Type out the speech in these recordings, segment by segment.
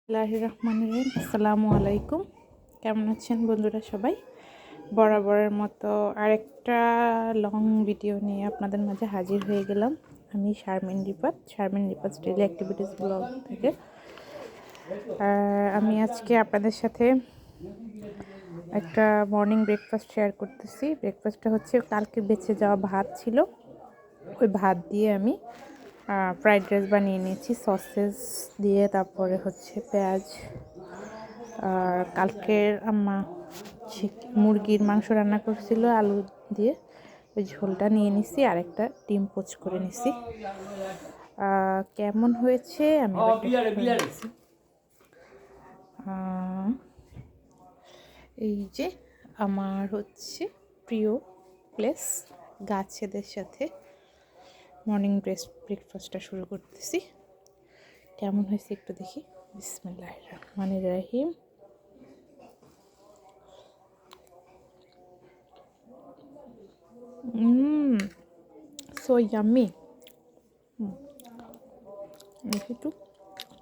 বিসমিল্লাহির রহমানির রহিম। আসসালামু আলাইকুম। কেমন আছেন বন্ধুরা সবাই? বরাবরের মতো আরেকটা লং ভিডিও নিয়ে আপনাদের মাঝে হাজির হয়ে গেলাম। আমি শারমিন রিপাত ডেইলি অ্যাক্টিভিটিস ব্লগ থেকে। আমি আজকে আপনাদের সাথে একটা মর্নিং ব্রেকফাস্ট শেয়ার করতেছি। ব্রেকফাস্টটা হচ্ছে কালকে বেঁচে যাওয়া ভাত ছিল, ওই ভাত দিয়ে আমি ফ্রাইড রাইস বানিয়ে নিয়েছি সসেস দিয়ে, তারপরে হচ্ছে পেঁয়াজ, আর কালকের আম্মা মুরগির মাংস রান্না করছিল আলু দিয়ে, ওই ঝোলটা নিয়ে নিছি, আর একটা ডিম পোচ করে নিছি। কেমন হয়েছে আমি এই যে আমার হচ্ছে প্রিয় প্লেস গাছেদের সাথে মর্নিং ব্রেকফাস্টটা শুরু করতেছি। কেমন হয়েছে একটু দেখি। বিসমিল্লাহির রহমানির রহিম। So yummy. দেখি একটু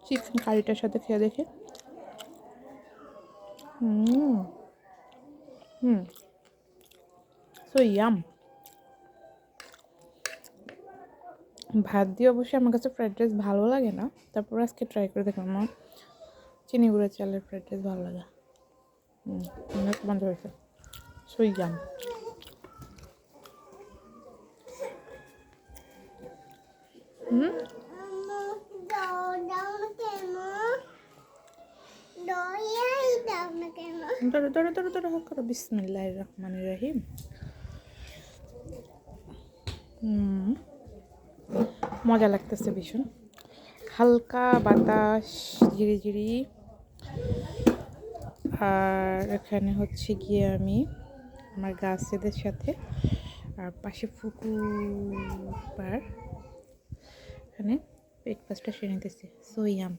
চিকেন কারিটার সাথে খেয়ে দেখি। So yum. ভাত দিয়ে অবশ্যই আমার কাছে ফ্রাইড রাইস ভালো লাগে না, তারপর আজকে ট্রাই করে দেখলাম আমার চিনি গুঁড়ো চালের ফ্রাইড রাইস ভালো লাগে। অনেক মজা হয়েছে। So yum. বিসমিল্লাহির রহমানির রহিম। মজা লাগতেছে ভীষণ, হালকা বাতাস ঝিরিঝিরি। আর এখানে হচ্ছে গিয়ে আমি আমার গাছেদের সাথে, আর পাশে পুকুর এখানে ব্রেকফাস্টটা সেরে নিতেছি। So yum.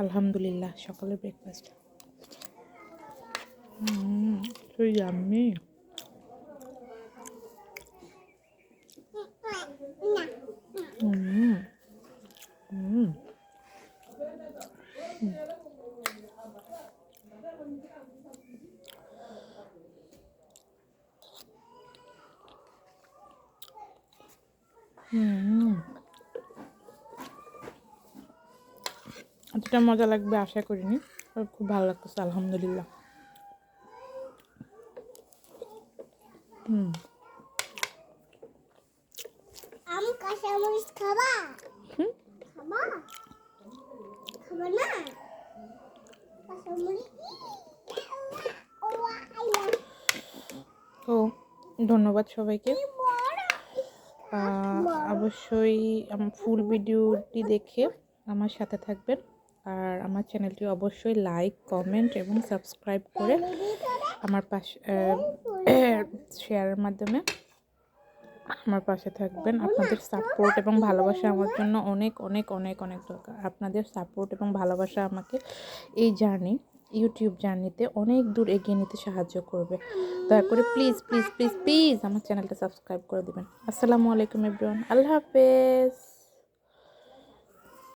আলহামদুলিল্লাহ, সকালের ব্রেকফাস্ট সো ইয়াম্মি। এতটা মজা লাগবে আশা করিনি, খুব ভালো লাগতেছে আলহামদুলিল্লাহ। তো ধন্যবাদ সবাইকে। অবশ্যই ফুল ভিডিওটি দেখে আমার সাথে থাকবেন, আর আমার চ্যানেলটি অবশ্যই লাইক, কমেন্ট এবং সাবস্ক্রাইব করে আমার পাশে শেয়ারের মাধ্যমে আমার পাশে থাকবেন। আপনাদের সাপোর্ট এবং ভালোবাসা আমার জন্য অনেক অনেক অনেক অনেক দরকার। আপনাদের সাপোর্ট এবং ভালোবাসা আমাকে এই ইউটিউব জার্নিতে অনেক দূর এগিয়ে নিতে সাহায্য করবে। দয়া করে প্লিজ প্লিজ প্লিজ প্লিজ আমার চ্যানেলটা সাবস্ক্রাইব করে দেবেন। আসসালামু আলাইকুম এভরিওয়ান। আল্লাহ হাফেজ।